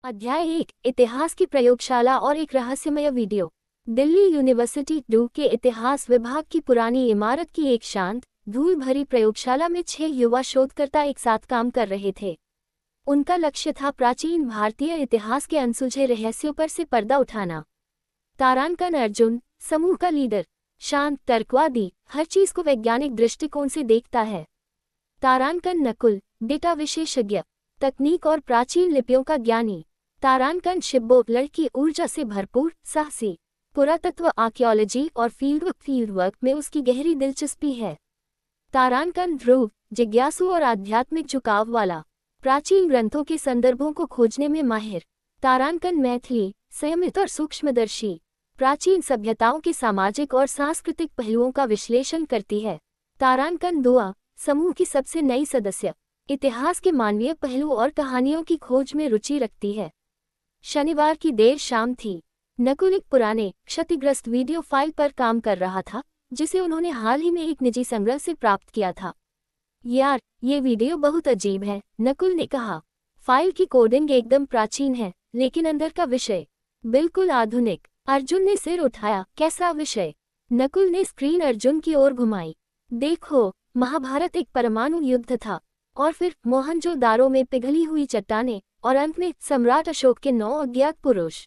अध्याय 1 इतिहास की प्रयोगशाला और एक रहस्यमय वीडियो। दिल्ली यूनिवर्सिटी डू के इतिहास विभाग की पुरानी इमारत की एक शांत, धूल भरी प्रयोगशाला में 6 युवा शोधकर्ता एक साथ काम कर रहे थे। उनका लक्ष्य था प्राचीन भारतीय इतिहास के अनसुलझे रहस्यों पर से पर्दा उठाना। तारांकन अर्जुन, समूह का लीडर, शांत, तर्कवादी, हर चीज को वैज्ञानिक दृष्टिकोण से देखता है। तारांकन नकुल, डेटा विशेषज्ञ, तकनीक और प्राचीन लिपियों का ज्ञानी। तारांकन शिब्बो, लड़की ऊर्जा से भरपूर, साहसी, पुरातत्व, आर्कियोलॉजी और फील्डवर्क में उसकी गहरी दिलचस्पी है। तारांकन ध्रुव, जिज्ञासु और आध्यात्मिक झुकाव वाला, प्राचीन ग्रंथों के संदर्भों को खोजने में माहिर। तारांकन मैथिली, संयमित और सूक्ष्मदर्शी, प्राचीन सभ्यताओं के सामाजिक और सांस्कृतिक पहलुओं का विश्लेषण करती है। तारांकन दुआ, समूह की सबसे नई सदस्य, इतिहास के मानवीय पहलू और कहानियों की खोज में रुचि रखती है। शनिवार की देर शाम थी। नकुल एक पुराने, क्षतिग्रस्त वीडियो फाइल पर काम कर रहा था, जिसे उन्होंने हाल ही में एक निजी संग्रह से प्राप्त किया था। यार, ये वीडियो बहुत अजीब है, नकुल ने कहा। फाइल की कोडिंग एकदम प्राचीन है, लेकिन अंदर का विषय बिल्कुल आधुनिक। अर्जुन ने सिर उठाया। कैसा विषय? नकुल ने स्क्रीन अर्जुन की ओर घुमाई। देखो, महाभारत एक परमाणु युद्ध था, और फिर मोहनजोदारो में पिघली हुई चट्टानें, और अंत में सम्राट अशोक के 9 अज्ञात पुरुष।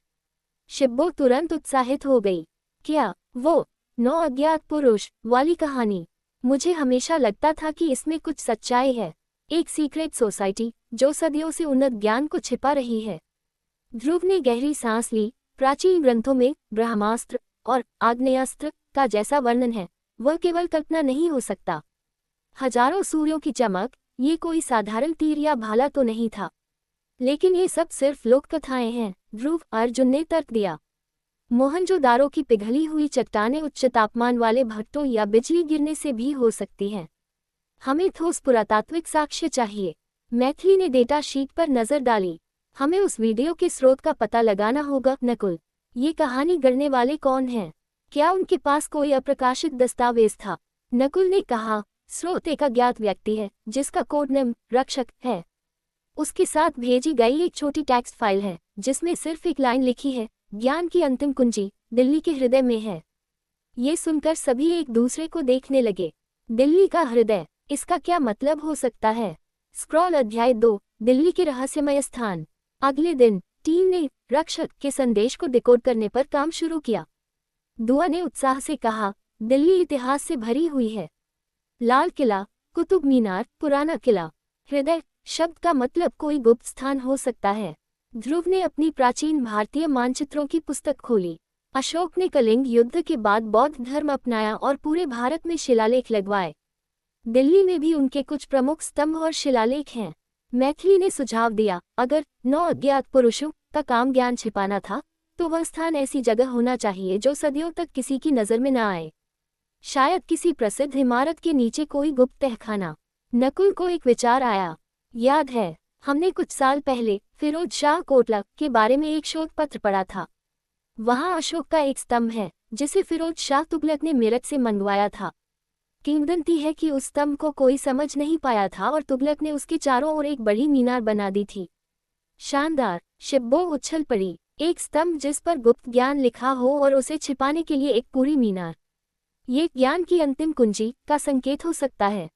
शिब्बो तुरंत उत्साहित हो गई। क्या वो 9 अज्ञात पुरुष वाली कहानी? मुझे हमेशा लगता था कि इसमें कुछ सच्चाई है, एक सीक्रेट सोसाइटी जो सदियों से उन्नत ज्ञान को छिपा रही है। ध्रुव ने गहरी सांस ली। प्राचीन ग्रंथों में ब्रह्मास्त्र और आग्नेयास्त्र का जैसा वर्णन है, वह केवल कल्पना नहीं हो सकता। हजारों सूर्यों की चमक, ये कोई साधारण तीर या भाला तो नहीं था। लेकिन ये सब सिर्फ लोक कथाएं हैं, ध्रुव, अर्जुन ने तर्क दिया। मोहनजोदारो की पिघली हुई चट्टानें उच्च तापमान वाले भट्टों या बिजली गिरने से भी हो सकती हैं। हमें ठोस पुरातात्विक साक्ष्य चाहिए। मैथिली ने डेटा शीट पर नजर डाली। हमें उस वीडियो के स्रोत का पता लगाना होगा। नकुल, ये कहानी गढ़ने वाले कौन हैं? क्या उनके पास कोई अप्रकाशित दस्तावेज था? नकुल ने कहा, स्रोत एक अज्ञात व्यक्ति है, जिसका कोड नेम रक्षक है। उसके साथ भेजी गई एक छोटी टेक्स्ट फाइल है, जिसमें सिर्फ एक लाइन लिखी है, ज्ञान की अंतिम कुंजी दिल्ली के हृदय में है। ये सुनकर सभी एक दूसरे को देखने लगे। दिल्ली का हृदय, इसका क्या मतलब हो सकता है? स्क्रॉल अध्याय 2, दिल्ली के रहस्यमय स्थान। अगले दिन टीम ने रक्षक के संदेश को डिकोड करने पर काम शुरू किया। दुआ ने उत्साह से कहा, दिल्ली इतिहास से भरी हुई है। लाल किला, कुतुब मीनार, पुराना किला। हृदय शब्द का मतलब कोई गुप्त स्थान हो सकता है। ध्रुव ने अपनी प्राचीन भारतीय मानचित्रों की पुस्तक खोली। अशोक ने कलिंग युद्ध के बाद बौद्ध धर्म अपनाया और पूरे भारत में शिलालेख लगवाए। दिल्ली में भी उनके कुछ प्रमुख स्तंभ और शिलालेख हैं। मैथिली ने सुझाव दिया, अगर 9 अज्ञात पुरुषों का काम ज्ञान छिपाना था, तो वह स्थान ऐसी जगह होना चाहिए जो सदियों तक किसी की नजर में न आए। शायद किसी प्रसिद्ध इमारत के नीचे कोई गुप्त तहखाना। नकुल को एक विचार आया। याद है, हमने कुछ साल पहले फिरोज शाह कोटला के बारे में एक शोध पत्र पढ़ा था। वहां अशोक का एक स्तंभ है, जिसे फिरोज शाह तुगलक ने मेरठ से मंगवाया था। किंवदंती है कि उस स्तंभ को कोई समझ नहीं पाया था और तुगलक ने उसके चारों ओर एक बड़ी मीनार बना दी थी। शानदार! शिब्बो उछल पड़ी। एक स्तंभ जिस पर गुप्त ज्ञान लिखा हो और उसे छिपाने के लिए एक पूरी मीनार। ये ज्ञान की अंतिम कुंजी का संकेत हो सकता है।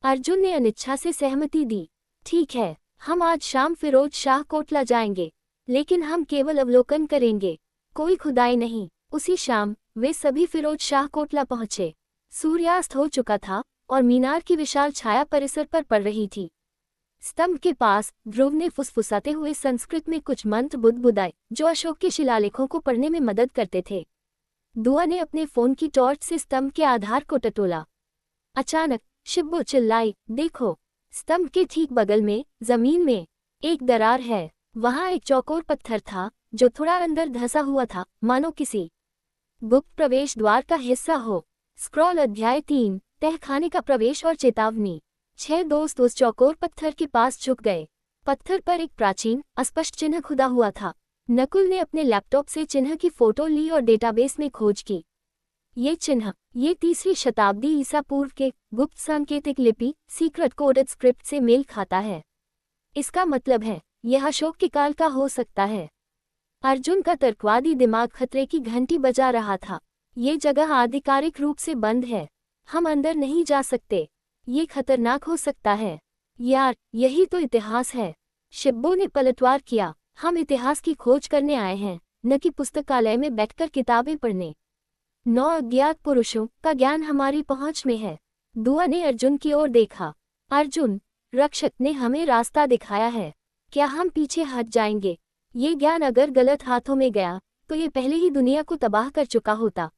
अर्जुन ने अनिच्छा से सहमति दी। ठीक है, हम आज शाम फिरोज शाह कोटला जाएंगे, लेकिन हम केवल अवलोकन करेंगे, कोई खुदाई नहीं। उसी शाम वे सभी फिरोज शाह कोटला पहुंचे। सूर्यास्त हो चुका था और मीनार की विशाल छाया परिसर पर पड़ रही थी। स्तंभ के पास ध्रुव ने फुसफुसाते हुए संस्कृत में कुछ मंत्र बुदबुदाए, जो अशोक के शिलालेखों को पढ़ने में मदद करते थे। दुआ ने अपने फोन की टॉर्च से स्तंभ के आधार को टटोला। अचानक शिब्बो चिल्लाई, देखो, स्तंभ के ठीक बगल में जमीन में एक दरार है। वहां एक चौकोर पत्थर था, जो थोड़ा अंदर धंसा हुआ था, मानो किसी गुप्त प्रवेश द्वार का हिस्सा हो। स्क्रॉल अध्याय 3, तहखाने का प्रवेश और चेतावनी। 6 दोस्त उस चौकोर पत्थर के पास झुक गए। पत्थर पर एक प्राचीन, अस्पष्ट चिन्ह खुदा हुआ था। नकुल ने अपने लैपटॉप से चिन्ह की फोटो ली और डेटाबेस में खोज की। ये चिन्ह, ये 3वीं शताब्दी ईसा पूर्व के गुप्त सांकेतिक लिपि, सीक्रेट कोडेड स्क्रिप्ट से मेल खाता है। इसका मतलब है, यह अशोक के काल का हो सकता है। अर्जुन का तर्कवादी दिमाग खतरे की घंटी बजा रहा था। ये जगह आधिकारिक रूप से बंद है, हम अंदर नहीं जा सकते, ये खतरनाक हो सकता है। यार, यही तो इतिहास है। शिब्बो ने पलटवार किया। हम इतिहास की खोज करने आए हैं, न कि पुस्तकालय में बैठकर किताबें पढ़ने। 9 अज्ञात पुरुषों का ज्ञान हमारी पहुंच में है। दुआ ने अर्जुन की ओर देखा। अर्जुन, रक्षक ने हमें रास्ता दिखाया है, क्या हम पीछे हट जाएंगे? ये ज्ञान अगर गलत हाथों में गया तो ये पहले ही दुनिया को तबाह कर चुका होता।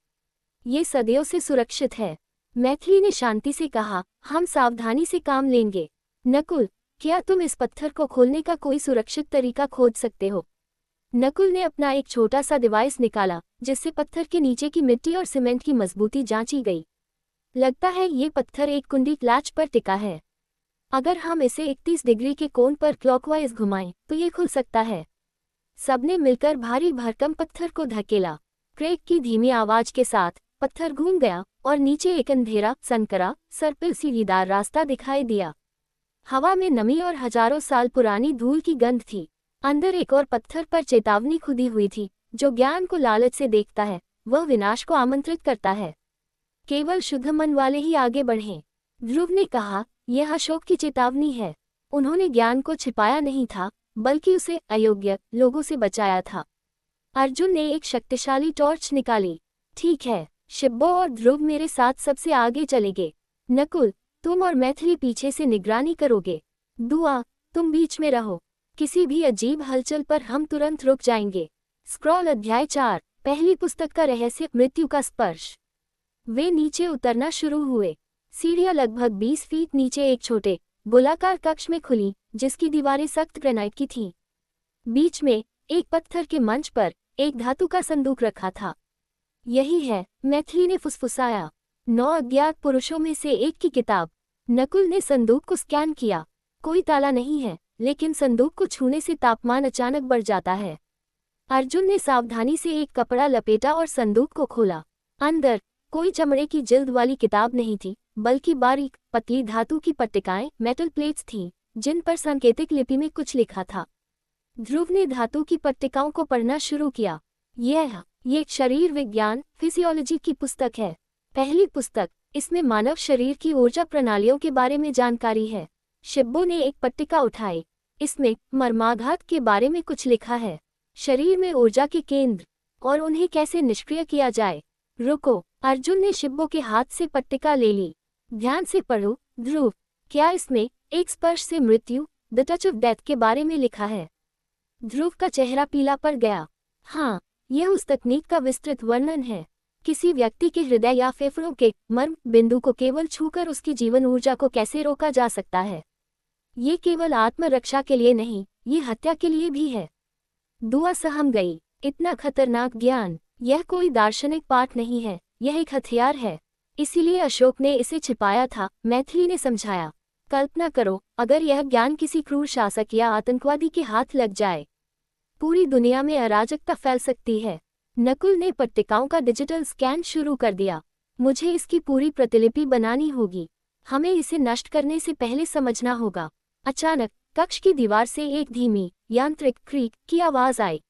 ये सदियों से सुरक्षित है। मैथिली ने शांति से कहा, हम सावधानी से काम लेंगे। नकुल, क्या तुम इस पत्थर को खोलने का कोई सुरक्षित तरीका खोज सकते हो? नकुल ने अपना एक छोटा सा डिवाइस निकाला, जिससे पत्थर के नीचे की मिट्टी और सीमेंट की मजबूती जांची गई। लगता है ये पत्थर एक कुंडी क्लैच पर टिका है। अगर हम इसे 31 डिग्री के कोण पर क्लॉकवाइज घुमाएं तो ये खुल सकता है। सबने मिलकर भारी भरकम पत्थर को धकेला। क्रेक की धीमी आवाज के साथ पत्थर घूम गया और नीचे एक अंधेरा, संकरा, सर्पिल सीढ़ीदार रास्ता दिखाई दिया। हवा में नमी और हजारों साल पुरानी धूल की गंध थी। अंदर एक और पत्थर पर चेतावनी खुदी हुई थी, जो ज्ञान को लालच से देखता है वह विनाश को आमंत्रित करता है। केवल शुद्ध मन वाले ही आगे बढ़ें। ध्रुव ने कहा, यह अशोक की चेतावनी है। उन्होंने ज्ञान को छिपाया नहीं था, बल्कि उसे अयोग्य लोगों से बचाया था। अर्जुन ने एक शक्तिशाली टॉर्च निकाली। ठीक है, शिब्बो और ध्रुव मेरे साथ सबसे आगे चलेंगे। नकुल, तुम और मैथिली पीछे से निगरानी करोगे। दुआ, तुम बीच में रहो। किसी भी अजीब हलचल पर हम तुरंत रुक जाएंगे। स्क्रॉल अध्याय 4, पहली पुस्तक का रहस्य, मृत्यु का स्पर्श। वे नीचे उतरना शुरू हुए। सीढ़ियां लगभग 20 फीट नीचे एक छोटे गोलाकार कक्ष में खुली, जिसकी दीवारें सख्त ग्रेनाइट की थीं। बीच में एक पत्थर के मंच पर एक धातु का संदूक रखा था। यही है, मैथिली ने फुसफुसाया। 9 अज्ञात पुरुषों में से एक की किताब। नकुल ने संदूक को स्कैन किया। कोई ताला नहीं है, लेकिन संदूक को छूने से तापमान अचानक बढ़ जाता है। अर्जुन ने सावधानी से एक कपड़ा लपेटा और संदूक को खोला। अंदर कोई चमड़े की जिल्द वाली किताब नहीं थी, बल्कि बारीक, पतली धातु की पट्टिकाएं, मेटल प्लेट्स थीं, जिन पर सांकेतिक लिपि में कुछ लिखा था। ध्रुव ने धातु की पट्टिकाओं को पढ़ना शुरू किया। ये शरीर विज्ञान, फिजियोलॉजी की पुस्तक है। पहली पुस्तक, इसमें मानव शरीर की ऊर्जा प्रणालियों के बारे में जानकारी है। शिब्बो ने एक पट्टिका उठाई। इसमें मर्माघात के बारे में कुछ लिखा है। शरीर में ऊर्जा के केंद्र और उन्हें कैसे निष्क्रिय किया जाए। रुको, अर्जुन ने शिब्बो के हाथ से पट्टिका ले ली। ध्यान से पढ़ो, ध्रुव। क्या इसमें एक स्पर्श से मृत्यु, द टच ऑफ डेथ के बारे में लिखा है? ध्रुव का चेहरा पीला पड़ गया। हाँ, यह उस तकनीक का विस्तृत वर्णन है। किसी व्यक्ति के हृदय या फेफड़ों के मर्म बिंदु को केवल छूकर उसकी जीवन ऊर्जा को कैसे रोका जा सकता है। ये केवल आत्मरक्षा के लिए नहीं, ये हत्या के लिए भी है। दुआ सहम गई। इतना खतरनाक ज्ञान, यह कोई दार्शनिक पाठ नहीं है, यह एक हथियार है। इसीलिए अशोक ने इसे छिपाया था, मैथिली ने समझाया। कल्पना करो, अगर यह ज्ञान किसी क्रूर शासक या आतंकवादी के हाथ लग जाए, पूरी दुनिया में अराजकता फैल सकती है। नकुल ने पट्टिकाओं का डिजिटल स्कैन शुरू कर दिया। मुझे इसकी पूरी प्रतिलिपि बनानी होगी। हमें इसे नष्ट करने से पहले समझना होगा। अचानक कक्ष की दीवार से एक धीमी, यांत्रिक क्रीक की आवाज आई।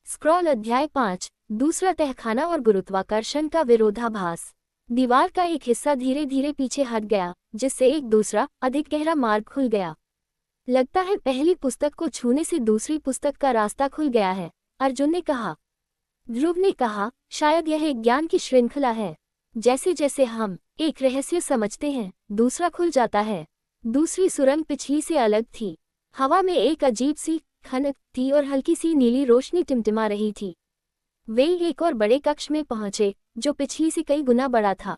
स्क्रॉल अध्याय 5, दूसरा तहखाना और गुरुत्वाकर्षण का विरोधाभास। दीवार का एक हिस्सा धीरे धीरे पीछे हट गया, जिससे एक दूसरा, अधिक गहरा मार्ग खुल गया। लगता है पहली पुस्तक को छूने से दूसरी पुस्तक का रास्ता खुल गया है, अर्जुन ने कहा। ध्रुव ने कहा, शायद यह एक ज्ञान की श्रृंखला है। जैसे जैसे हम एक रहस्य समझते हैं, दूसरा खुल जाता है। दूसरी सुरंग पिछली से अलग थी। हवा में एक अजीब सी खनक थी और हल्की सी नीली रोशनी टिमटिमा रही थी। वे एक और बड़े कक्ष में पहुंचे, जो पिछली से कई गुना बड़ा था।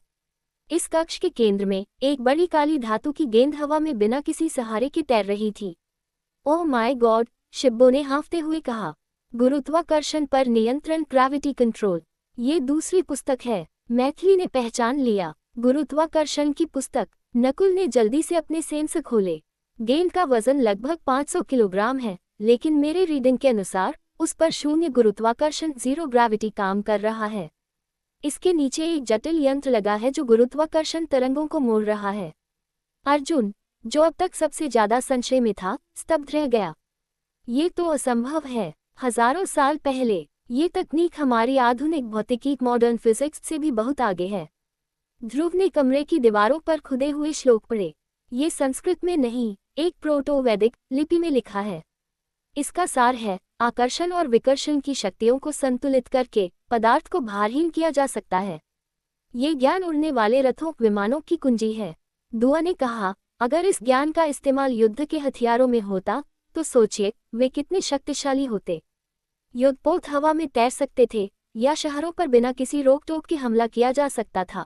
इस कक्ष के केंद्र में एक बड़ी काली धातु की गेंद हवा में बिना किसी सहारे के तैर रही थी। ओह माय गॉड, शिब्बो ने हाँफते हुए कहा। गुरुत्वाकर्षण पर नियंत्रण, ग्रेविटी कंट्रोल। ये दूसरी पुस्तक है, मैथिली ने पहचान लिया। गुरुत्वाकर्षण की पुस्तक। नकुल ने जल्दी से अपने सेंसर खोले। गेंद का वजन लगभग 500 किलोग्राम है, लेकिन मेरे रीडिंग के अनुसार उस पर शून्य गुरुत्वाकर्षण, जीरो ग्रेविटी काम कर रहा है। इसके नीचे एक जटिल यंत्र लगा है जो गुरुत्वाकर्षण तरंगों को मोड़ रहा है। अर्जुन, जो अब तक सबसे ज्यादा संशय में था, स्तब्ध रह गया। ये तो असंभव है। हजारों साल पहले ये तकनीक हमारी आधुनिक भौतिकी मॉडर्न फिजिक्स से भी बहुत आगे है। ध्रुव ने कमरे की दीवारों पर खुदे हुए श्लोक पढ़े। ये संस्कृत में नहीं, एक प्रोटो वैदिक लिपि में लिखा है। इसका सार है, आकर्षण और विकर्षण की शक्तियों को संतुलित करके पदार्थ को भारहीन किया जा सकता है। ये ज्ञान उड़ने वाले रथों विमानों की कुंजी है। दुआ ने कहा, अगर इस ज्ञान का इस्तेमाल युद्ध के हथियारों में होता तो सोचिए वे कितने शक्तिशाली होते। युद्धपोत हवा में तैर सकते थे या शहरों पर बिना किसी रोक टोक के हमला किया जा सकता था।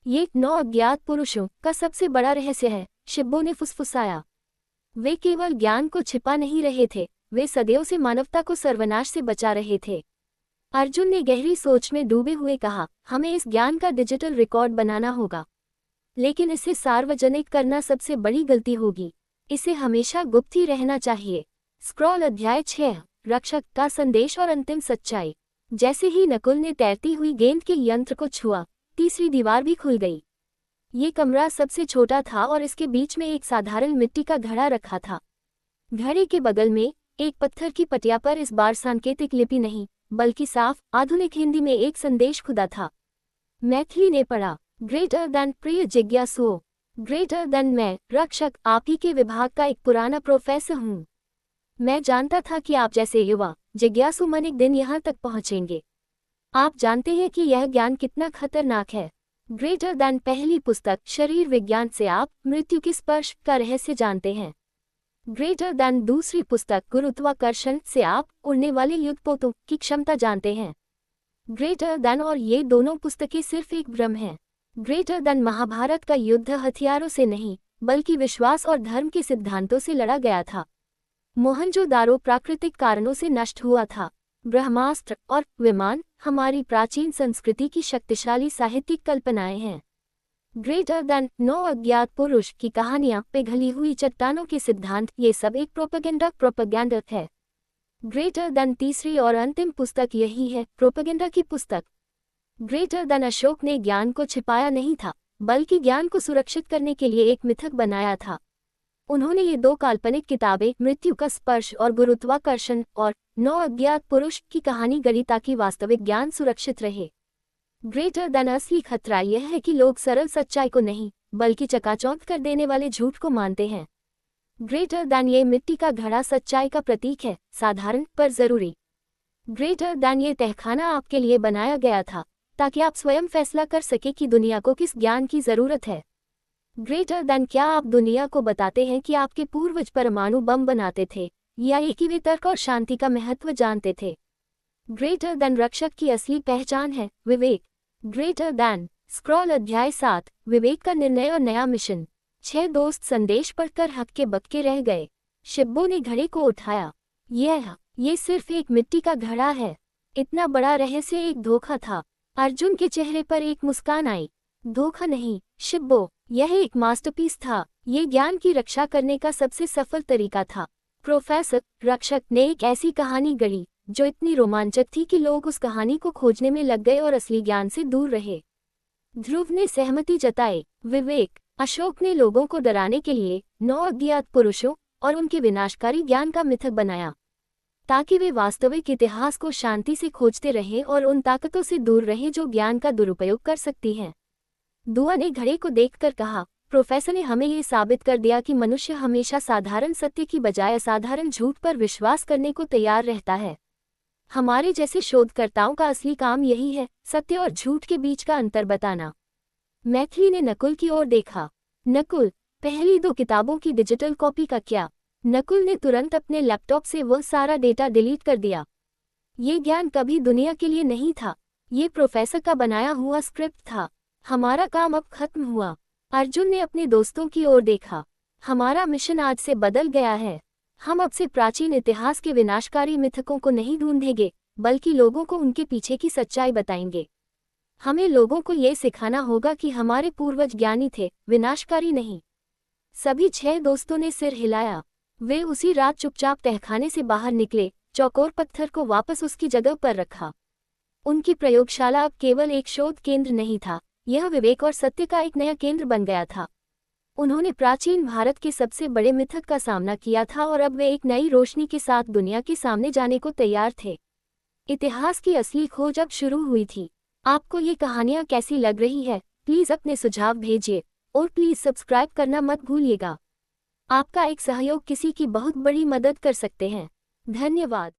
ये 9 अज्ञात पुरुषों का सबसे बड़ा रहस्य है, शिब्बो ने फुसफुसाया। वे केवल ज्ञान को छिपा नहीं रहे थे, वे सदियों से मानवता को सर्वनाश से बचा रहे थे। अर्जुन ने गहरी सोच में डूबे हुए कहा, हमें इस ज्ञान का डिजिटल रिकॉर्ड बनाना होगा, लेकिन इसे सार्वजनिक करना सबसे बड़ी गलती होगी। इसे हमेशा गुप्त ही रहना चाहिए। स्क्रॉल अध्याय 6, रक्षक का संदेश और अंतिम सच्चाई। जैसे ही नकुल ने तैरती हुई गेंद के यंत्र को छुआ, तीसरी दीवार भी खुल गई। ये कमरा सबसे छोटा था और इसके बीच में एक साधारण मिट्टी का घड़ा रखा था। घड़े के बगल में एक पत्थर की पटिया पर इस बार सांकेतिक लिपि नहीं, बल्कि साफ आधुनिक हिंदी में एक संदेश खुदा था। मैथिली ने पढ़ा, ग्रेटर देन प्रिय जिज्ञासुओं, ग्रेटर देन मैं रक्षक आप ही के विभाग का एक पुराना प्रोफेसर हूँ। मैं जानता था कि आप जैसे युवा जिज्ञासु मन एक दिन यहाँ तक पहुँचेंगे। आप जानते हैं कि यह ज्ञान कितना खतरनाक है। ग्रेटर देन पहली पुस्तक शरीर विज्ञान से आप मृत्यु के स्पर्श का रहस्य जानते हैं। ग्रेटर देन दूसरी पुस्तक गुरुत्वाकर्षण से आप उड़ने वाले युद्धपोतों की क्षमता जानते हैं। ग्रेटर देन और ये दोनों पुस्तकें सिर्फ एक भ्रम है। ग्रेटर देन महाभारत का युद्ध हथियारों से नहीं, बल्कि विश्वास और धर्म के सिद्धांतों से लड़ा गया था। मोहनजोदारो प्राकृतिक कारणों से नष्ट हुआ था। ब्रह्मास्त्र और विमान हमारी प्राचीन संस्कृति की शक्तिशाली साहित्यिक कल्पनाएं हैं। ग्रेटर देन 9 अज्ञात पुरुष की कहानियां, पिघली हुई चट्टानों के सिद्धांत, ये सब एक प्रोपेगेंडा है। ग्रेटर देन तीसरी और अंतिम पुस्तक यही है, प्रोपेगेंडा की पुस्तक। ग्रेटर देन अशोक ने ज्ञान को छिपाया नहीं था, बल्कि ज्ञान को सुरक्षित करने के लिए एक मिथक बनाया था। उन्होंने ये 2 काल्पनिक किताबें, मृत्यु का स्पर्श और गुरुत्वाकर्षण, और 9 अज्ञात पुरुष की कहानी गढ़ी ताकि वास्तविक ज्ञान सुरक्षित रहे। ग्रेटर देन असली खतरा यह है कि लोग सरल सच्चाई को नहीं, बल्कि चकाचौंध कर देने वाले झूठ को मानते हैं। ग्रेटर देन ये मिट्टी का घड़ा सच्चाई का प्रतीक है, साधारण पर जरूरी। ग्रेटर देन ये तहखाना आपके लिए बनाया गया था ताकि आप स्वयं फैसला कर सके कि दुनिया को किस ज्ञान की जरूरत है। ग्रेटर देन क्या आप दुनिया को बताते हैं कि आपके पूर्वज परमाणु बम बनाते थे या एक ही वे तर्क और शांति का महत्व जानते थे। ग्रेटर देन रक्षक की असली पहचान है विवेक। ग्रेटर देन स्क्रॉल अध्याय 7, विवेक का निर्णय और नया मिशन। 6 दोस्त संदेश पढ़कर हक्के बक्के रह गए। शिब्बो ने घड़े को उठाया। ये सिर्फ एक मिट्टी का घड़ा है। इतना बड़ा रहस्य एक धोखा था। अर्जुन के चेहरे पर एक मुस्कान आई। धोखा नहीं शिब्बो, यह एक मास्टरपीस था। ये ज्ञान की रक्षा करने का सबसे सफल तरीका था। प्रोफेसर रक्षक ने एक ऐसी कहानी गढ़ी जो इतनी रोमांचक थी कि लोग उस कहानी को खोजने में लग गए और असली ज्ञान से दूर रहे। ध्रुव ने सहमति जताई। विवेक अशोक ने लोगों को डराने के लिए 9 अज्ञात पुरुषों और उनके विनाशकारी ज्ञान का मिथक बनाया, ताकि वे वास्तविक इतिहास को शांति से खोजते रहें और उन ताकतों से दूर रहें जो ज्ञान का दुरुपयोग कर सकती हैं। दुआ ने घड़े को देखकर कहा, प्रोफेसर ने हमें ये साबित कर दिया कि मनुष्य हमेशा साधारण सत्य की बजाय असाधारण झूठ पर विश्वास करने को तैयार रहता है। हमारे जैसे शोधकर्ताओं का असली काम यही है, सत्य और झूठ के बीच का अंतर बताना। मैथिली ने नकुल की ओर देखा। नकुल, पहली 2 किताबों की डिजिटल कॉपी का क्या? नकुल ने तुरंत अपने लैपटॉप से वह सारा डेटा डिलीट कर दिया। ये ज्ञान कभी दुनिया के लिए नहीं था, ये प्रोफेसर का बनाया हुआ स्क्रिप्ट था। हमारा काम अब खत्म हुआ। अर्जुन ने अपने दोस्तों की ओर देखा। हमारा मिशन आज से बदल गया है। हम अब से प्राचीन इतिहास के विनाशकारी मिथकों को नहीं ढूंढेंगे, बल्कि लोगों को उनके पीछे की सच्चाई बताएंगे। हमें लोगों को ये सिखाना होगा कि हमारे पूर्वज ज्ञानी थे, विनाशकारी नहीं। सभी 6 दोस्तों ने सिर हिलाया। वे उसी रात चुपचाप तहखाने से बाहर निकले, चौकोर पत्थर को वापस उसकी जगह पर रखा। उनकी प्रयोगशाला अब केवल एक शोध केंद्र नहीं था, यह विवेक और सत्य का एक नया केंद्र बन गया था। उन्होंने प्राचीन भारत के सबसे बड़े मिथक का सामना किया था और अब वे एक नई रोशनी के साथ दुनिया के सामने जाने को तैयार थे। इतिहास की असली खोज अब शुरू हुई थी। आपको ये कहानियाँ कैसी लग रही है? प्लीज़ अपने सुझाव भेजिए और प्लीज़ सब्सक्राइब करना मत भूलिएगा। आपका एक सहयोग किसी की बहुत बड़ी मदद कर सकते हैं। धन्यवाद।